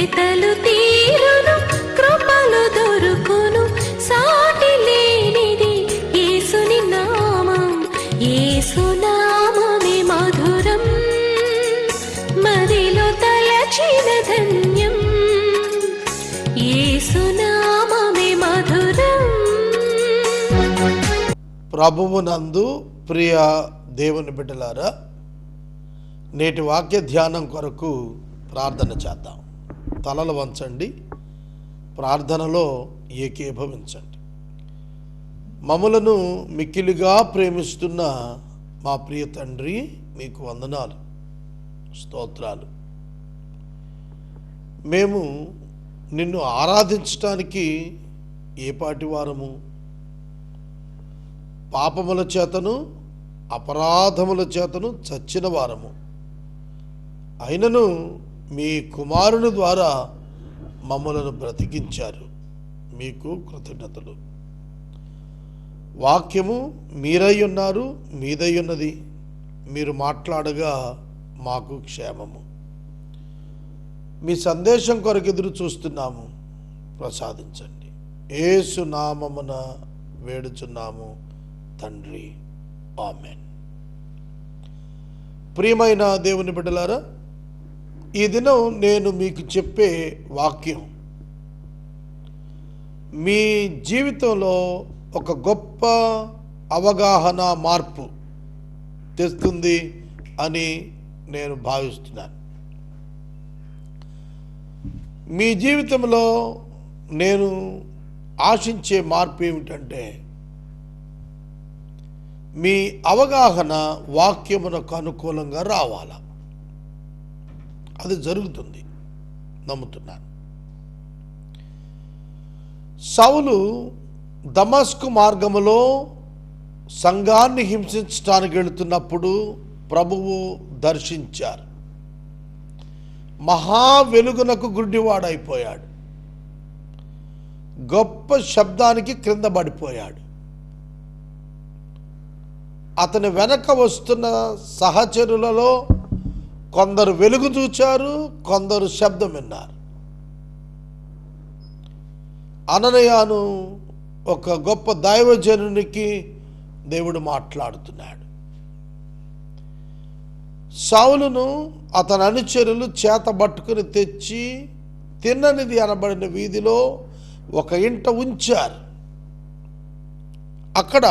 వెతలు తీరును, కృపలు దొరుకును, సాటి లేనిది యేసుని నామం. యేసునామమే మధురం, మదిలో తలచిన ధన్యం. యేసునామమే మధురం. ప్రభువునందు ప్రియ దేవుని బిడ్డలారా, నేటి వాక్య ధ్యానం కొరకు ప్రార్థన చేద్దాం. తలలు వంచండి, ప్రార్థనలో ఏకీభవించండి. మమ్ములను మిక్కిలిగా ప్రేమిస్తున్న మా ప్రియ తండ్రి, మీకు వందనాలు, స్తోత్రాలు. మేము నిన్ను ఆరాధించటానికి ఏపాటి వారము? పాపముల చేతను అపరాధముల చేతను చచ్చిన వారము. అయినను మీ కుమారుని ద్వారా మమ్మలను బ్రతికించారు. మీకు కృతజ్ఞతలు. వాక్యము మీరై ఉన్నారు, మీదై ఉన్నది. మీరు మాట్లాడగా మాకు క్షేమము. మీ సందేశం కొరకు ఎదురు చూస్తున్నాము, ప్రసాదించండి. యేసు నామమున వేడుచున్నాము తండ్రి, ఆమెన్. ప్రియమైన దేవుని బిడ్డలారా, ఈ దినం నేను మీకు చెప్పే వాక్యం మీ జీవితంలో ఒక గొప్ప అవగాహన మార్పు తెస్తుంది అని నేను భావిస్తున్నాను. మీ జీవితంలో నేను ఆశించే మార్పు ఏమిటంటే, మీ అవగాహన వాక్యమునకు అనుకూలంగా రావాలా. అది జరుగుతుంది, నమ్ముతున్నాను. సౌలు దమస్కు మార్గములో సంఘాన్ని హింసించడానికి వెళుతున్నప్పుడు ప్రభువు దర్శించారు. మహా వెలుగునకు గుడ్డివాడైపోయాడు. గొప్ప శబ్దానికి క్రింద పడిపోయాడు. అతని వెనక వస్తున్న సహచరులలో కొందరు వెలుగు చూచారు, కొందరు శబ్దం విన్నారు. అననీయాను, ఒక గొప్ప దైవజనునికి దేవుడు మాట్లాడుతున్నాడు. సౌలును అతని అనుచరులు చేతబట్టుకుని తెచ్చి తిన్ననిది అనబడిన వీధిలో ఒక ఇంట ఉంచారు. అక్కడ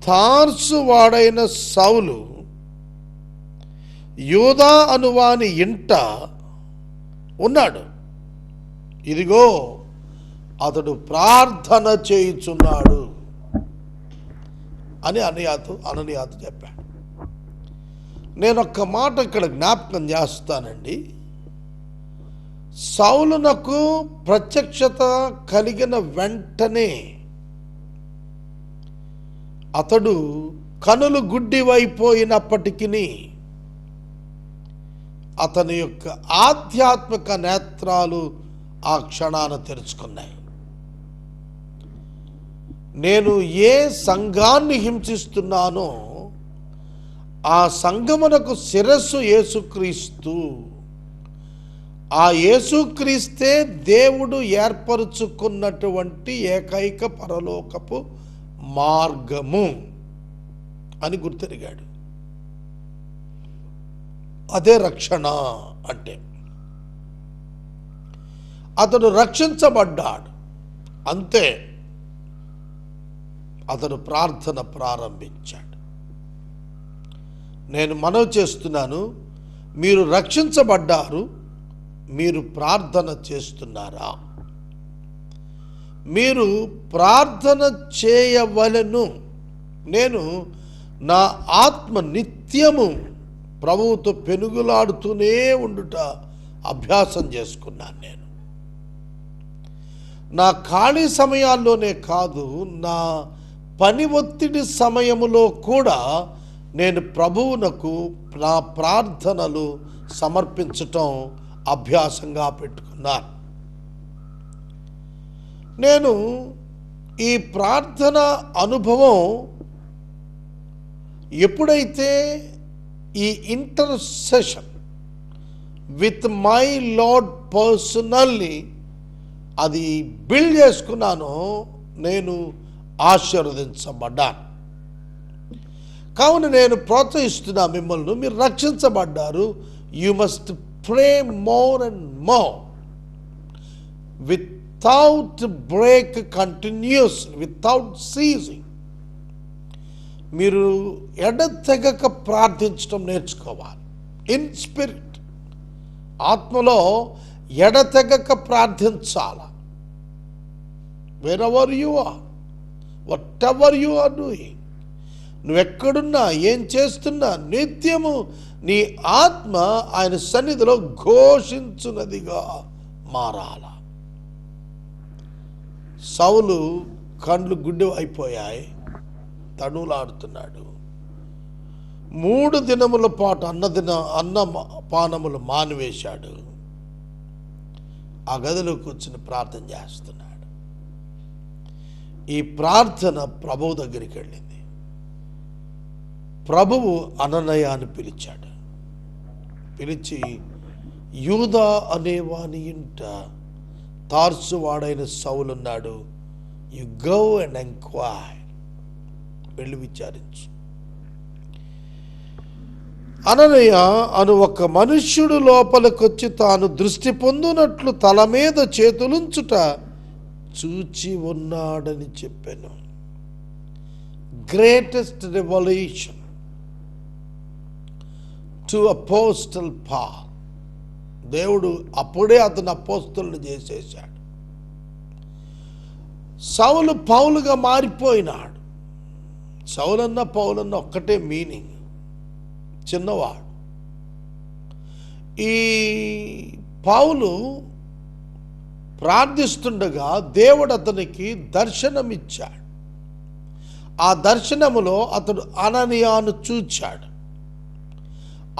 తార్సు వాడైన సౌలు యూదా అనువాని ఇంట ఉన్నాడు. ఇదిగో అతడు ప్రార్థన చేయుచున్నాడు అని అననీయాతో చెప్పాడు. నేను ఒక్క మాట ఇక్కడ జ్ఞాపకం చేస్తానండి. సౌలునకు ప్రత్యక్షత కలిగిన వెంటనే అతడు కనులు గుడ్డివైపోయినప్పటికీ అతని యొక్క ఆధ్యాత్మిక నేత్రాలు ఆ క్షణాన తెరుచుకున్నాయి. నేను ఏ సంఘాన్ని హింసిస్తున్నానో ఆ సంఘమునకు శిరస్సు యేసుక్రీస్తు. ఆ యేసుక్రీస్తే దేవుడు ఏర్పరుచుకున్నటువంటి ఏకైక పరలోకపు మార్గము అని గుర్తెరిగాడు. అదే రక్షణ అంటే. అతడు రక్షించబడ్డాడు, అంతే. అతడు ప్రార్థన ప్రారంభించాడు. నేను మనవి చేస్తున్నాను, మీరు రక్షించబడ్డారు, మీరు ప్రార్థన చేస్తున్నారా? మీరు ప్రార్థన చేయవలెను. నేను నా ఆత్మ నిత్యము ప్రభువుతో పెనుగులాడుతూనే ఉండుట అభ్యాసం చేసుకున్నాను. నేను నా ఖాళీ సమయాల్లోనే కాదు, నా పని ఒత్తిడి సమయములో కూడా నేను ప్రభువునకు నా ప్రార్థనలు సమర్పించటం అభ్యాసంగా పెట్టుకున్నాను. నేను ఈ ప్రార్థన అనుభవం ఎప్పుడైతే ఈ intercession with my lord personally అది బిల్డ్ చేసుకున్నాను, నేను ఆశీర్వదించబడ్డాను. కావున నేను ప్రోత్సహిస్తున్నా మిమ్మల్ని, మీరు రక్షించబడ్డారు. You must pray more and more without break, continuous, without ceasing. మీరు ఎడతెగక ప్రార్థించడం నేర్చుకోవాలి. ఇన్ స్పిరిట్, ఆత్మలో ఎడతెగక ప్రార్థించాల. Wherever you are, whatever you are doing, నువ్వెక్కడున్నా, ఏం చేస్తున్నా, నిత్యము నీ ఆత్మ ఆయన సన్నిధిలో ఘోషించున్నదిగా మారాల. సౌలు కండ్లు గుడ్డి అయిపోయాయి, తనులాడుతున్నాడు. 3 దినముల పాటు అన్న పానములు మానివేశాడు. ఆ గదిలో కూర్చుని ప్రార్థన చేస్తున్నాడు. ఈ ప్రార్థన ప్రభువు దగ్గరికి వెళ్ళింది. ప్రభువు అననయాన్ని పిలిచాడు. పిలిచి, యూదా అనేవాని ఇంట తార్సువాడైన సౌలున్నాడు, యు గో అండ్ ఎంక్వైర్, వెళ్ళి విచారించు. అననయ అను ఒక మనుష్యుడు లోపలికొచ్చి తాను దృష్టి పొందునట్లు తల మీద చేతులుంచుట చూచి ఉన్నాడని చెప్పాను. Greatest revolution to apostle Paul. దేవుడు అప్పుడే అతను అపోస్తలుని చేసేశాడు. సౌలు పౌలుగా మారిపోయినాడు. సౌలన్న పౌలన్న ఒక్కటే మీనింగ్, చిన్నవాడు. ఈ పౌలు ప్రార్థిస్తుండగా దేవుడు అతనికి దర్శనమిచ్చాడు. ఆ దర్శనములో అతడు అననీయాను చూచాడు.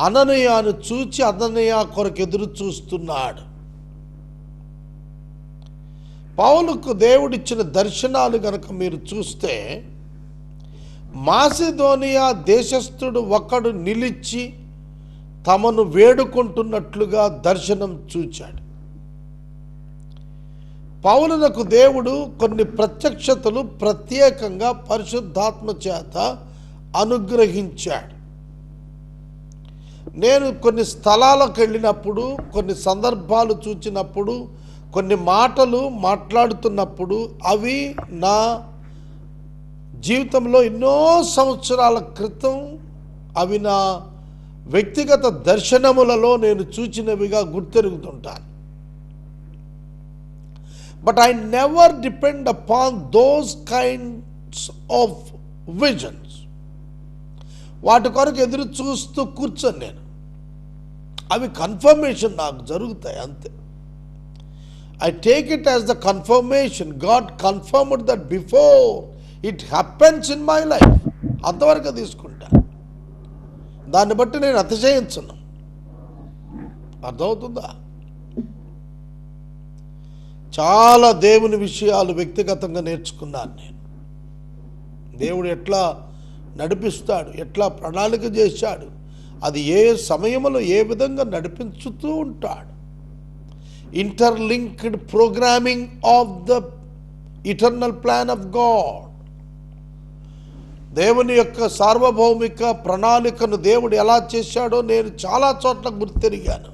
అననీయాను చూచి అననీయ కొరకు ఎదురు చూస్తున్నాడు. పౌలుకు దేవుడిచ్చిన దర్శనాలు కనుక మీరు చూస్తే, మాసిదోనియా దేశస్థుడు ఒకడు నిలిచి తమను వేడుకుంటున్నట్లుగా దర్శనం చూచాడు. పౌలునకు దేవుడు కొన్ని ప్రత్యక్షతలు ప్రత్యేకంగా పరిశుద్ధాత్మ చేత అనుగ్రహించాడు. నేను కొన్ని స్థలాలకు వెళ్ళినప్పుడు, కొన్ని సందర్భాలు చూచినప్పుడు, కొన్ని మాటలు మాట్లాడుతున్నప్పుడు అవి నా జీవితంలో ఎన్నో సంవత్సరాల క్రితం అవి నా వ్యక్తిగత దర్శనములలో నేను చూచినవిగా గుర్తెరుగుతుంటాను. But I never depend upon those kinds of visions. వాటి కొరకు ఎదురు చూస్తూ కూర్చొని నేను, అవి కన్ఫర్మేషన్ నాకు జరుగుతాయి అంతే. I take it as the confirmation. God confirmed that before it happens in my life. అంతవరకు తీసుకుంటా. దాన్ని బట్టి నేను అతిశయించను. అర్థమవుతుందా? చాలా దేవుని విషయాలు వ్యక్తిగతంగా నేర్చుకున్నాను నేను. దేవుడు ఎట్లా నడిపిస్తాడు, ఎట్లా ప్రణాళిక చేశాడు, అది ఏ సమయంలో ఏ విధంగా నడిపించుతూ ఉంటాడు. Interlinked programming of the eternal plan of God. దేవుని యొక్క సార్వభౌమిక ప్రణాళికను దేవుడు ఎలా చేశాడో నేను చాలా చోట్ల గుర్తెరిగాను.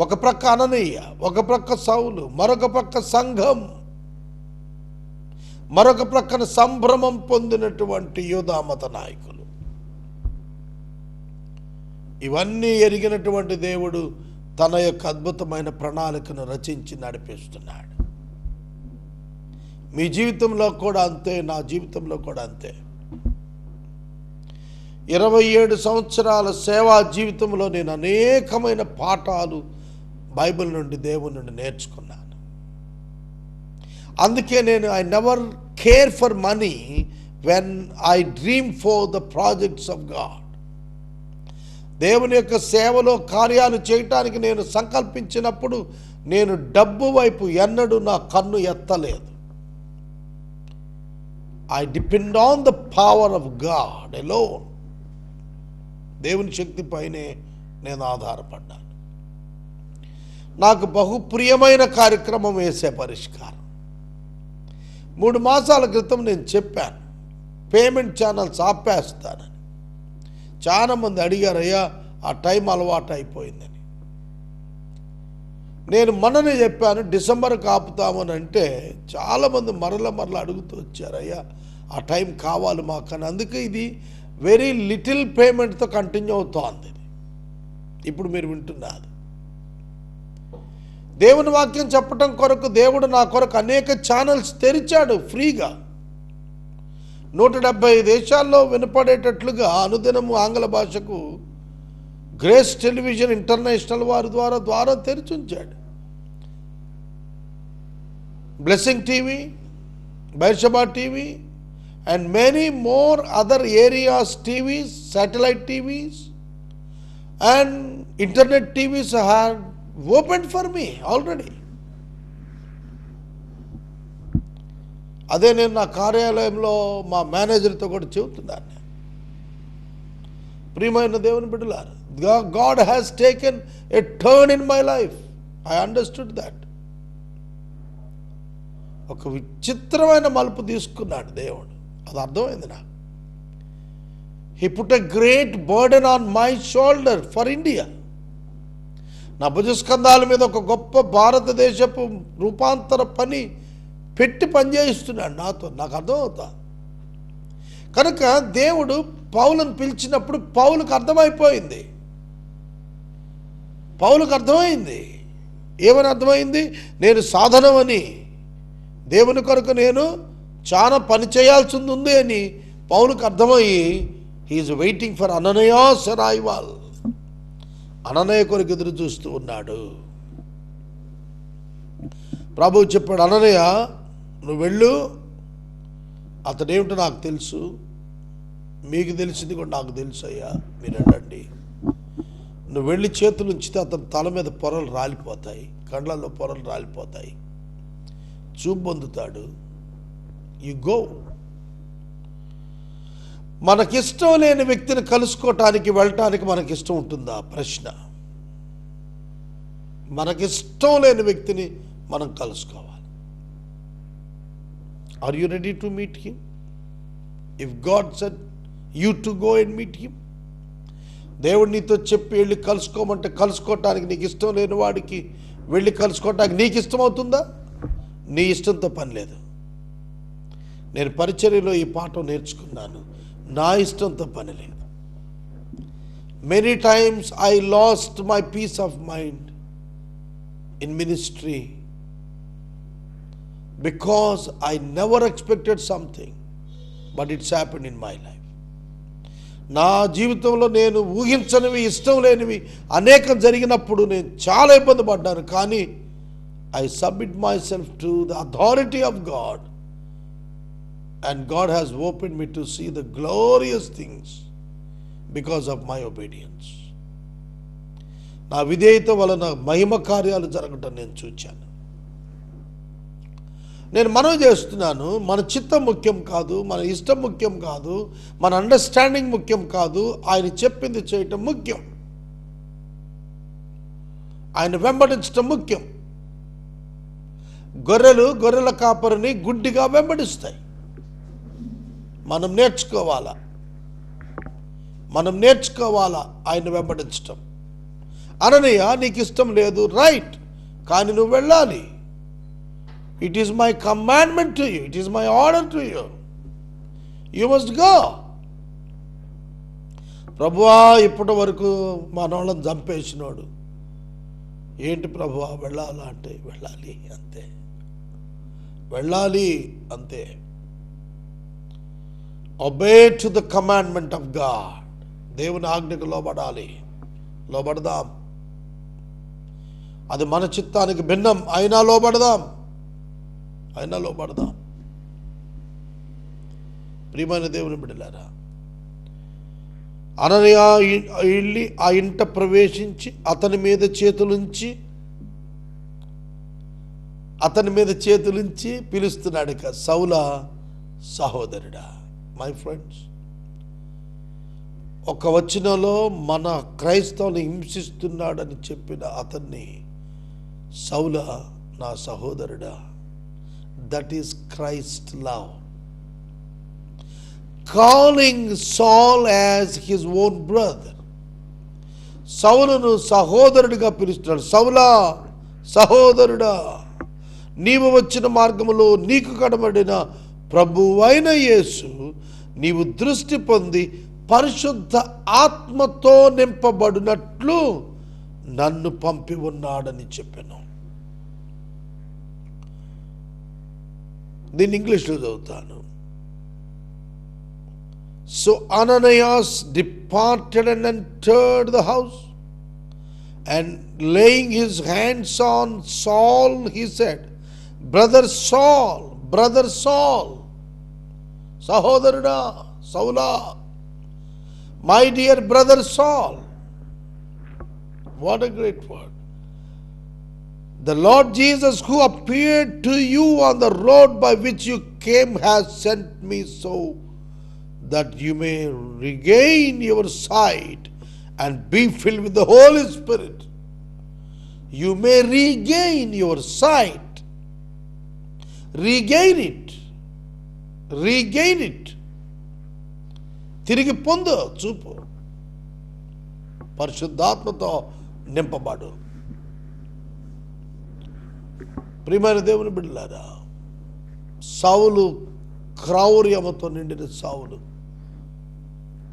ఒక ప్రక్క అననీయ, ఒక ప్రక్క సౌలు, మరొక ప్రక్క సంఘం, మరొక ప్రక్కన సంభ్రమం పొందినటువంటి యూదామత నాయకులు. ఇవన్నీ ఎరిగినటువంటి దేవుడు తన యొక్క అద్భుతమైన ప్రణాళికను రచించి నడిపిస్తున్నాడు. మీ జీవితంలో కూడా అంతే, నా జీవితంలో కూడా అంతే. 27 సంవత్సరాల సేవా జీవితంలో నేను అనేకమైన పాఠాలు బైబిల్ నుండి, దేవుని నుండి నేర్చుకున్నాను. అందుకే నేను I never care for money when I dream for the projects of God. దేవుని యొక్క సేవలో కార్యాలు చేయటానికి నేను సంకల్పించినప్పుడు నేను డబ్బు వైపు ఎన్నడూ నా కన్ను ఎత్తలేదు. I depend on the power of God alone. దేవుని శక్తి పైనే నేను ఆధారపడ్డాను. నాకు బహుప్రియమైన కార్యక్రమం వేసే పరిష్కారం. 3 మాసాల క్రితం నేను చెప్పాను, పేమెంట్ ఛానల్స్ ఆపేస్తానని. చాలామంది అడిగారు, అయ్యా ఆ టైం అలవాటు అయిపోయిందని. నేను మొన్ననే చెప్పాను డిసెంబర్కి ఆపుతామని. అంటే చాలామంది మరల అడుగుతూ వచ్చారు, అయ్యా ఆ టైం కావాలి మాకని. అందుకే ఇది వెరీ లిటిల్ పేమెంట్తో కంటిన్యూ అవుతోంది. ఇప్పుడు మీరు వింటున్నారు. దేవుని వాక్యం చెప్పటం కొరకు దేవుడు నా కొరకు అనేక ఛానల్స్ తెరిచాడు ఫ్రీగా. 170 దేశాల్లో వినపడేటట్లుగా అనుదినము ఆంగ్ల భాషకు గ్రేస్ టెలివిజన్ ఇంటర్నేషనల్ వారి ద్వారా తెరిచి ఉంచాడు. Blessing TV, Beersheba TV and many more other areas TVs, satellite TVs and internet TVs have opened for me already. అదే నేను నా కార్యాలయంలో మా మేనేజర్తో కూడా చెబుతున్నాను. ప్రియమైన దేవుని బిడ్డలారా, God has taken a turn in my life. I understood that. ఒక విచిత్రమైన మలుపు తీసుకున్నాడు దేవుడు. అది అర్థమైంది నాకు. He put a great burden on my shoulder for India. నా భుజస్కంధాల మీద ఒక గొప్ప భారతదేశపు రూపాంతర పని పెట్టి పనిచేయిస్తున్నాడు నాతో. నాకు అర్థమవుతా. కనుక దేవుడు పౌలును పిలిచినప్పుడు పౌలుకు అర్థమైపోయింది. ఏమని అర్థమైంది? నేను సాధనమని, దేవుని కొరకు నేను చాలా పని చేయాల్సింది ఉంది అని పౌలుకు అర్థమయ్యి he's waiting for Ananias arrival. అననయ కొరకు ఎదురు చూస్తూ ఉన్నాడు. ప్రభువు చెప్పాడు, అననయ నువ్వు వెళ్ళు, అతడేమిటో నాకు తెలుసు, మీకు తెలిసింది కూడా నాకు తెలుసు అయ్యా, మీరు వెళ్ళండి. నువ్వు వెళ్ళి చేతులు ఉంచితే అతని తల మీద పొరలు రాలిపోతాయి, కండ్లలో పొరలు రాలిపోతాయి, చూపు పొందుతాడు. You go. మనకిష్టం లేని వ్యక్తిని కలుసుకోవటానికి వెళ్ళటానికి మనకిష్టం ఉంటుందా? ప్రశ్న. మనకిష్టం లేని వ్యక్తిని మనం కలుసుకోవాలి. Are you ready to meet him? If God said you to go and meet him, దేవుడు నీతో చెప్పి వెళ్ళి కలుసుకోమంటే కలుసుకోవటానికి నీకు ఇష్టం లేని వాడికి వెళ్ళి కలుసుకోవటానికి నీకు ఇష్టం అవుతుందా? నీ ఇష్టంతో పని లేదు. నేను పరిచర్యలో ఈ పాఠం నేర్చుకున్నాను. నా ఇష్టంతో పని లేదు. Many times I lost my peace of mind in ministry because I never expected something but it's happened in my life. నా జీవితంలో నేను ఊహించనివి, ఇష్టం లేనివి అనేకం జరిగినప్పుడు నేను చాలా ఇబ్బంది పడ్డాను. కానీ I submit myself to the authority of God, and God has opened me to see the glorious things because of my obedience. నా విధేయత వలన మహిమ కార్యాలు జరగటం నేను చూచాను. నేను మనవి చేస్తున్నాను, మన చిత్తం ముఖ్యం కాదు, మన ఇష్టం ముఖ్యం కాదు, మన అండర్స్టాండింగ్ ముఖ్యం కాదు, ఆయన చెప్పింది చేయటం ముఖ్యం, ఆయన వెంబడించటం ముఖ్యం. గొర్రెల కాపరిని గుడ్డిగా వెంబడిస్తాయి. మనం నేర్చుకోవాలా ఆయన వెంబడించటం. అననయ్య నీకు ఇష్టం లేదు, రైట్, కానీ నువ్వు వెళ్ళాలి. It is my commandment to you, it is my order to you, you must go. ప్రభువా ఇప్పటి వరకు మనోళ్ళని చంపేసినోడు, ఏంటి ప్రభువా వెళ్ళాలా అంటే వెళ్ళాలి అంతే, వెళ్ళాలి అంతే. Obey to the commandment of God. దేవుని ఆజ్ఞకు లోబడదాం. అది మన చిత్తానికి భిన్నం అయినా లోబడదాం. ప్రియమైన దేవుని బిడ్డలారా, అననయ వెళ్ళి ఆ ఇంట ప్రవేశించి అతని మీద చేతులుంచి పిలుస్తున్నాడు. ఇక సౌల సహోదరుడా. మై ఫ్రెండ్స్, ఒక వచనంలో మన క్రైస్తవుని హింసిస్తున్నాడని చెప్పిన అతన్ని సౌలా నా సహోదరుడా. That is Christ love. Calling సాల్ యాజ్ హిజ్ ఓన్ బ్రదర్. సౌలును సహోదరుడిగా పిలుస్తున్నాడు. సౌలా సహోదరుడా, నీవు వచ్చిన మార్గములో నీకు కనబడిన ప్రభువైన యేసు నీవు దృష్టి పొంది పరిశుద్ధ ఆత్మతో నింపబడినట్లు నన్ను పంపి ఉన్నాడని చెప్పాను. దీన్ని ఇంగ్లీష్లో చదువుతాను. So Ananias departed and entered the house, and laying his hands on Saul, he said, Brother Saul, Brother Saul, Sahodarada, Saula, my dear brother Saul. What a great word. The Lord Jesus, who appeared to you on the road by which you came, has sent me so that you may regain your sight and be filled with the Holy Spirit. You may regain your sight. Regain it. Regain it. తిరిగి పొందు చూపు. పరిశుద్ధాత్మతో నింపబడు. ప్రియమైన దేవుని బిడ్డలారా, సౌలు క్రౌర్యముతో నిండిన సౌలు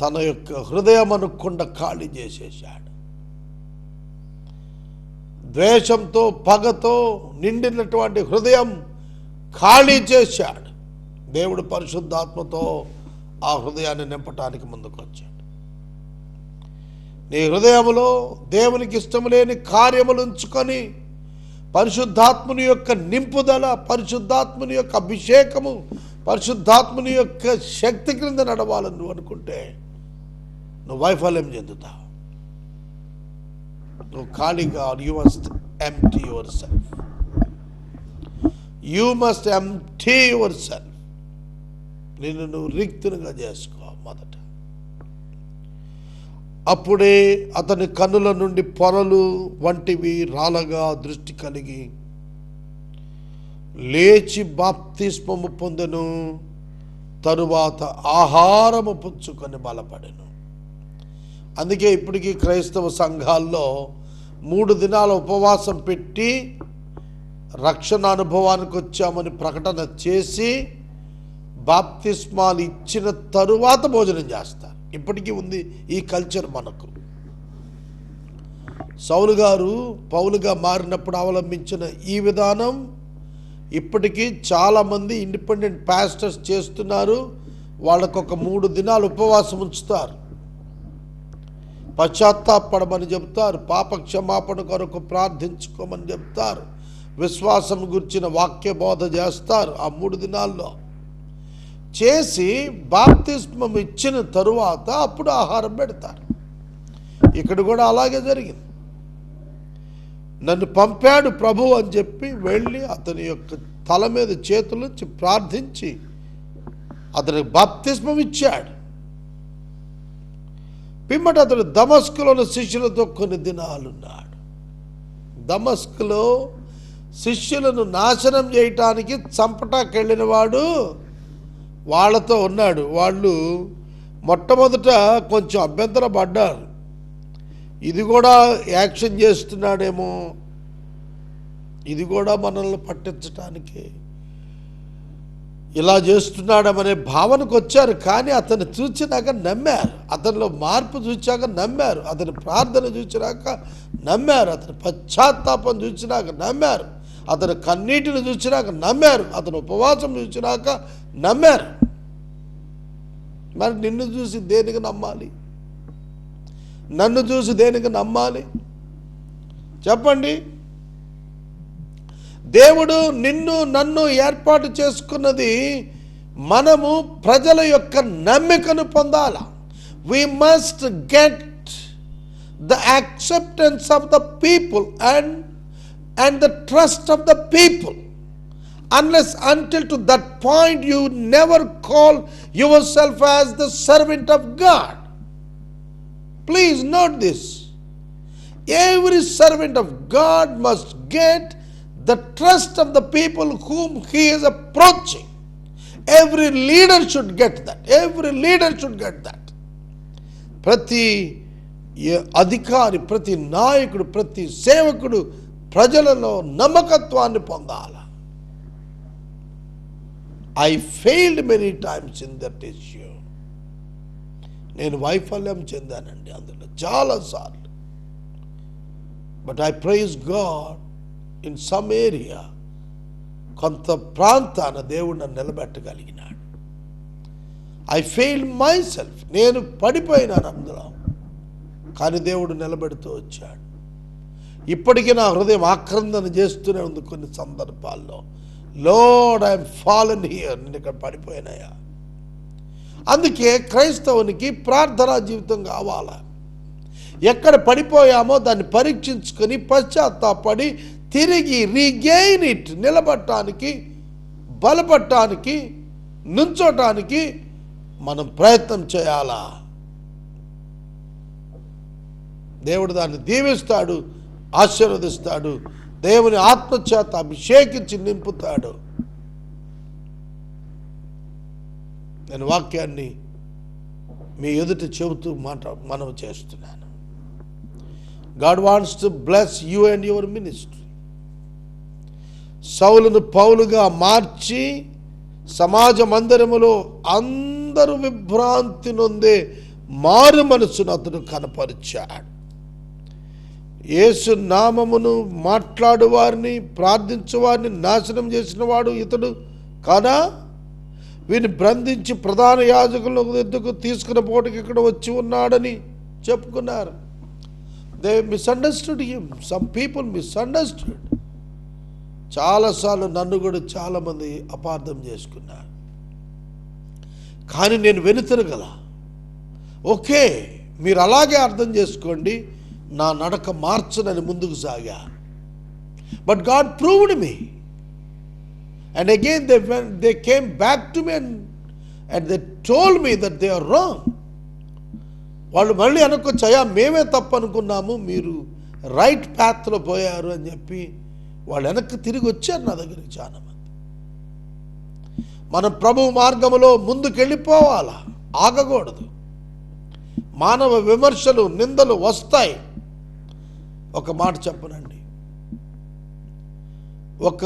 తన యొక్క హృదయం అనుకుండా ఖాళీ చేసేశాడు. ద్వేషంతో పగతో నిండినటువంటి హృదయం ఖాళీ చేశాడు. దేవుడు పరిశుద్ధాత్మతో ఆ హృదయాన్ని నింపటానికి ముందుకు వచ్చాడు. నీ హృదయములో దేవునికి ఇష్టం లేని కార్యములు ఉంచుకొని పరిశుద్ధాత్ముని యొక్క నింపుదల, పరిశుద్ధాత్ముని యొక్క అభిషేకము, పరిశుద్ధాత్ముని యొక్క శక్తి క్రింద నడవాలని నువ్వు అనుకుంటే నువ్వు వైఫల్యం చెందుతావు. నువ్వు ఖాళీగా, you must empty your self. You must empty your self. నిన్ను నువ్వు రిక్తునిగా చేసుకో మొదట. అప్పుడే అతని కన్నుల నుండి పొరలు వంటివి రాలగా దృష్టి కలిగి లేచి బాప్తిస్మము పొందెను. తరువాత ఆహారము పుచ్చుకొని బలపడెను. అందుకే ఇప్పటికీ క్రైస్తవ సంఘాల్లో 3 దినాల ఉపవాసం పెట్టి రక్షణ అనుభవానికి వచ్చామని ప్రకటన చేసి బాప్తిస్మాలు ఇచ్చిన తరువాత భోజనం చేస్తారు. ఇప్పటికీ ఉంది ఈ కల్చర్ మనకు. సౌలు గారు పౌలుగా మారినప్పుడు అవలంబించిన ఈ విధానం ఇప్పటికీ చాలామంది ఇండిపెండెంట్ పాస్టర్స్ చేస్తున్నారు. వాళ్ళకు ఒక 3 దినాలు ఉపవాసం ఉంచుతారు. పశ్చాత్తాపడమని చెప్తారు. పాప క్షమాపణ కొరకు ప్రార్థించుకోమని చెప్తారు. విశ్వాసం గురించిన వాక్య బోధ చేస్తారు. ఆ 3 దినాల్లో చేసి బాప్తిస్మం ఇచ్చిన తరువాత అప్పుడు ఆహారం పెడతారు. ఇక్కడ కూడా అలాగే జరిగింది. నన్ను పంపాడు ప్రభు అని చెప్పి వెళ్ళి అతని యొక్క తల మీద చేతులుంచి ప్రార్థించి అతనికి బాప్తిస్మం ఇచ్చాడు. పిమ్మట అతడు దమస్కులోని శిష్యులతో కొన్ని దినాలున్నాడు. దమస్కులో శిష్యులను నాశనం చేయటానికి చంపటాకెళ్ళిన వాడు వాళ్ళతో ఉన్నాడు. వాళ్ళు మొట్టమొదట కొంచెం అభ్యంతరపడ్డారు. ఇది కూడా యాక్షన్ చేస్తున్నాడేమో, ఇది కూడా మనల్ని పట్టించటానికి ఇలా చేస్తున్నాడమనే భావనకు వచ్చారు. కానీ అతను చూచినాక నమ్మారు. అతనిలో మార్పు చూచాక నమ్మారు. అతని ప్రార్థన చూచినాక నమ్మారు. అతని పశ్చాత్తాపం చూచినాక నమ్మారు. అతని కన్నీటిని చూచినాక నమ్మారు. అతని ఉపవాసం చూచినాక నమ్మారు. మరి నిన్ను చూసి దేనికి నమ్మాలి? నన్ను చూసి దేనికి నమ్మాలి చెప్పండి? దేవుడు నిన్ను నన్ను ఏర్పాటు చేసుకున్నది మనము ప్రజల యొక్క నమ్మికను పొందాల. We must get the acceptance of the people and the trust of the people. Unless until to that point you never call yourself as the servant of God. Please note this. Every servant of God must get the trust of the people whom he is approaching. Every leader should get that. Every leader should get that. ప్రతి అధికారి, ప్రతి నాయకుడు, ప్రతి సేవకుడు ప్రజలలో నమ్మకత్వాన్ని పొందాలి. I failed many times in that issue. నేను వైఫల్యం చెందానండి అందులో చాలాసార్లు. But I praise God, in some area, కొంత ప్రాంతాన దేవుడు నన్ను నిలబెట్టగలిగినాడు. ఐ ఫెయిల్డ్ మై సెల్ఫ్, నేను పడిపోయినాను అందులో, కానీ దేవుడు నిలబెడుతూ వచ్చాడు. ఇప్పటికీ నా హృదయం ఆక్రందన చేస్తూనే ఉంది కొన్ని సందర్భాల్లో. Lord, I am fallen here, నేను ఇక్కడ పడిపోయినాయా. అందుకే క్రైస్తవునికి ప్రార్థనా జీవితం కావాలా. ఎక్కడ పడిపోయామో దాన్ని పరీక్షించుకొని పశ్చాత్తాపడి తిరిగి రీగెయిన్ ఇట్, నిలబడటానికి, బలపడటానికి, నుంచోటానికి మనం ప్రయత్నం చేయాలా. దేవుడు దాన్ని దీవిస్తాడు, ఆశీర్వదిస్తాడు. దేవుని ఆత్మచేత అభిషేకించి నింపుతాడు. నేను వాక్యాన్ని మీ ఎదుట చెబుతూ మనవి చేస్తున్నాను. God wants to bless you and your ministry. సౌలును పౌలుగా మార్చి సమాజ మందిరములో అందరూ విభ్రాంతి నొందే మారు మనసును అతడు కనపరిచాడు. యేసు నామమును మాట్లాడు వారిని, ప్రార్థించు వారిని నాశనం చేసిన వాడు ఇతడు కాదా? వీరిని బంధించి ప్రధాన యాజకుల ఎద్దుకు తీసుకున్న పోటుకి ఇక్కడ వచ్చి ఉన్నాడని చెప్పుకున్నారు. They misunderstood him. Some people misunderstood. చాలాసార్లు నన్ను కూడా చాలామంది అపార్థం చేసుకున్నారు. కానీ నేను వెనుతిరగల. ఓకే, మీరు అలాగే అర్థం చేసుకోండి, నా నడక మార్చనని ముందుకు సాగా. But God proved me. And again they came back to me and they told me that they are wrong. వాళ్ళు మళ్ళీ అనుకోవచ్చా, మేమే తప్పు అనుకున్నాము, మీరు రైట్ పాత్లో పోయారు అని చెప్పి వాళ్ళు వెనక్కి తిరిగి వచ్చారు నా దగ్గరికి చాలామంది. మనం ప్రభు మార్గములో ముందుకెళ్ళిపోవాలా, ఆగకూడదు. మానవ విమర్శలు, నిందలు వస్తాయి. ఒక మాట చెప్పనండి, ఒక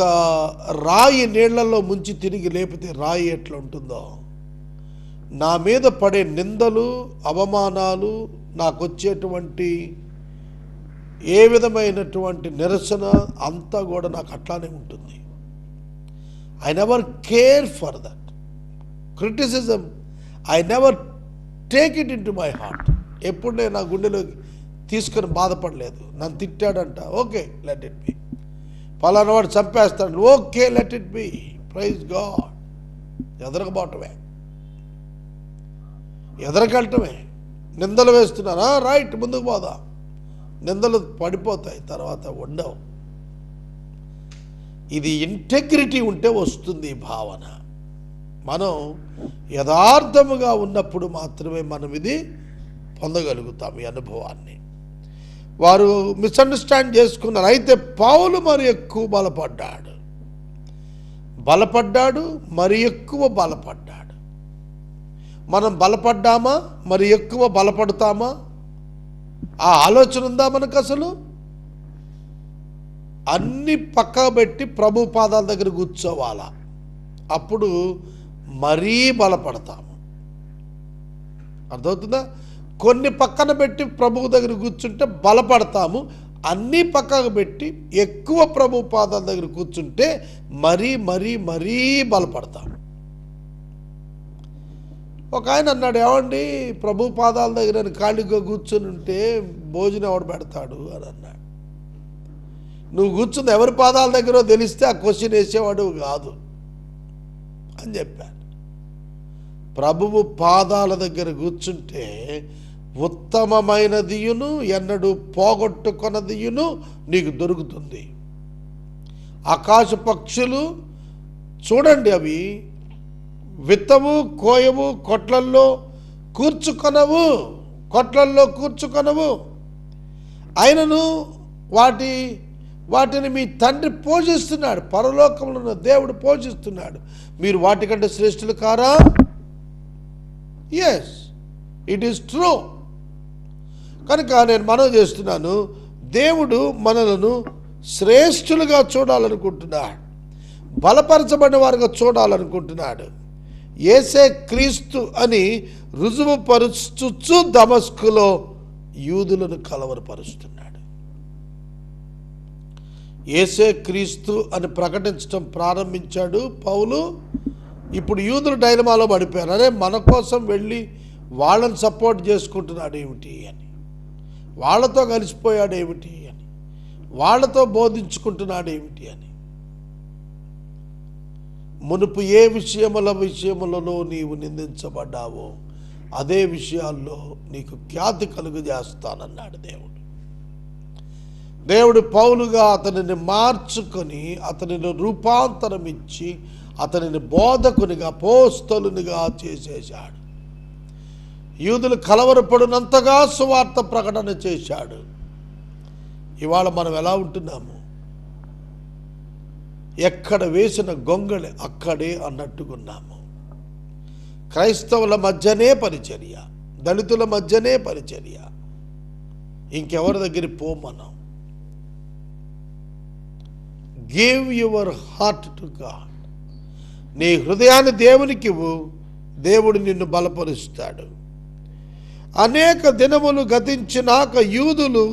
రాయి నీళ్లలో ముంచి తిరిగి లేపితే రాయి ఎట్లా ఉంటుందో, నా మీద పడే నిందలు, అవమానాలు, నాకు వచ్చేటువంటి ఏ విధమైనటువంటి నిరసన అంతా కూడా నాకు అట్లానే ఉంటుంది. I never care for that criticism. I never take it into my heart. ఎప్పుడు నేను నా గుండెలోకి తీసుకొని బాధపడలేదు. నన్ను తిట్టాడంట, ఓకే లెట్ ఇట్ బి. పలానా వాడు చంపేస్తాడు, okay let it be. Praise God. ఎదరకపోవటమే, ఎదరకెళ్ళటమే. నిందలు వేస్తున్నారా, రైట్, ముందుకు పోదా. నిందలు పడిపోతాయి, తర్వాత ఉండవు. ఇది ఇంటెగ్రిటీ ఉంటే వస్తుంది ఈ భావన. మనం యథార్థముగా ఉన్నప్పుడు మాత్రమే మనం ఇది పొందగలుగుతాం, ఈ అనుభవాన్ని. వారు మిస్అండర్స్టాండ్ చేసుకున్నారు. అయితే పౌలు మరి ఎక్కువ బలపడ్డాడు, మరి ఎక్కువ బలపడ్డాడు. మనం బలపడ్డామా, మరి ఎక్కువ బలపడతామా? ఆ ఆలోచన ఉందా మనకు? అసలు అన్ని పక్కా పెట్టి ప్రభు పాదాల దగ్గర కూర్చోవాలా, అప్పుడు మరీ బలపడతాము. అర్థమవుతుందా? కొన్ని పక్కన పెట్టి ప్రభువు దగ్గర కూర్చుంటే బలపడతాము, అన్నీ పక్కకు పెట్టి ఎక్కువ ప్రభు పాదాల దగ్గర కూర్చుంటే మరీ మరీ మరీ బలపడతాము. ఒక ఆయన అన్నాడు, ఏమండి ప్రభు పాదాల దగ్గర ఖాళీగా కూర్చొని ఉంటే భోజనం ఎవడు పెడతాడు అని అన్నాడు. నువ్వు కూర్చుంది ఎవరి పాదాల దగ్గర తెలిస్తే ఆ క్వశ్చన్ వేసేవాడు కాదు అని చెప్పాను. ప్రభువు పాదాల దగ్గర కూర్చుంటే ఉత్తమమైనదియును ఎన్నడూ పోగొట్టుకొన్నదియును నీకు దొరుకుతుంది. ఆకాశ పక్షులు చూడండి, అవి విత్తవు, కోయవు, కొట్లల్లో కూర్చుకొనవు, కొట్లల్లో కూర్చుకొనవు, ఆయనను వాటిని మీ తండ్రి పోషిస్తున్నాడు, పరలోకంలో ఉన్న దేవుడు పోషిస్తున్నాడు. మీరు వాటికంటే శ్రేష్ఠులు కారా? Yes, it is true. కనుక నేను మనవి చేస్తున్నాను, దేవుడు మనలను శ్రేష్ఠులుగా చూడాలనుకుంటున్నాడు, బలపరచబడిన వారుగా చూడాలనుకుంటున్నాడు. యేసే క్రీస్తు అని రుజువు పరుచు దమస్కులో యూదులను కలవరపరుస్తున్నాడు. యేసే క్రీస్తు అని ప్రకటించడం ప్రారంభించాడు పౌలు. ఇప్పుడు యూదులు డైలమాలో పడిపోయారు. అరే, మన కోసం వెళ్ళి వాళ్ళని సపోర్ట్ చేసుకుంటున్నాడు ఏమిటి అని, వాళ్ళతో కలిసిపోయాడు ఏమిటి అని, వాళ్ళతో బోధించుకుంటున్నాడు ఏమిటి అని. మునుపు ఏ విషయములలో నీవు నిందించబడ్డావో అదే విషయాల్లో నీకు ఖ్యాతి కలుగజేస్తానన్నాడు దేవుడు పౌలుగా అతనిని మార్చుకొని అతనిని రూపాంతరం ఇచ్చి అతనిని బోధకునిగా, అపోస్తలునిగా చేసేశాడు. యూదులు కలవరపడినంతగా సువార్త ప్రకటన చేశాడు. ఇవాళ మనం ఎలా ఉంటున్నాము? ఎక్కడ వేసిన గొంగళి అక్కడే అన్నట్టుకున్నాము. క్రైస్తవుల మధ్యనే పరిచర్య, దళితుల మధ్యనే పరిచర్య, ఇంకెవరి దగ్గర పో మనం. Give your heart to God. నీ హృదయాన్ని దేవునికి ఇవ్వు, దేవుడు నిన్ను బలపరుస్తాడు. అనేక దినములు గతించినాక యూదులు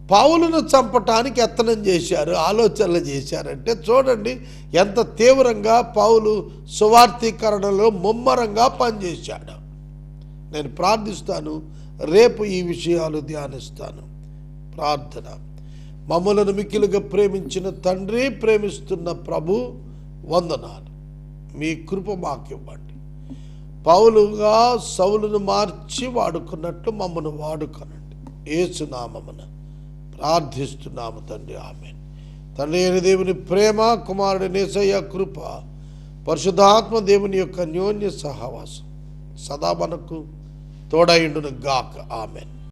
పౌలును చంపటానికి యత్నం చేశారు, ఆలోచనలు చేశారంటే చూడండి ఎంత తీవ్రంగా పౌలు సువార్తీకరణలో ముమ్మరంగా పనిచేశాడు. నేను ప్రార్థిస్తాను, రేపు ఈ విషయాలు ధ్యానిస్తాను. ప్రార్థన. మమ్మలను మిక్కిలుగా ప్రేమించిన తండ్రి, ప్రేమిస్తున్న ప్రభు, వందనాలు. మీ కృప మాకివ్వండి. పౌలుగా సౌలును మార్చి వాడుకున్నట్లు మమ్మను వాడుకొనండి. యేసునామమున ప్రార్థిస్తున్నాము తండ్రి, ఆమేన్. తండ్రి అయిన దేవుని ప్రేమ, కుమారుడు యేసయ్య కృప, పరిశుద్ధాత్మ దేవుని యొక్క అన్యోన్య సహవాసం సదా మనకు తోడైండును గాక. ఆమేన్.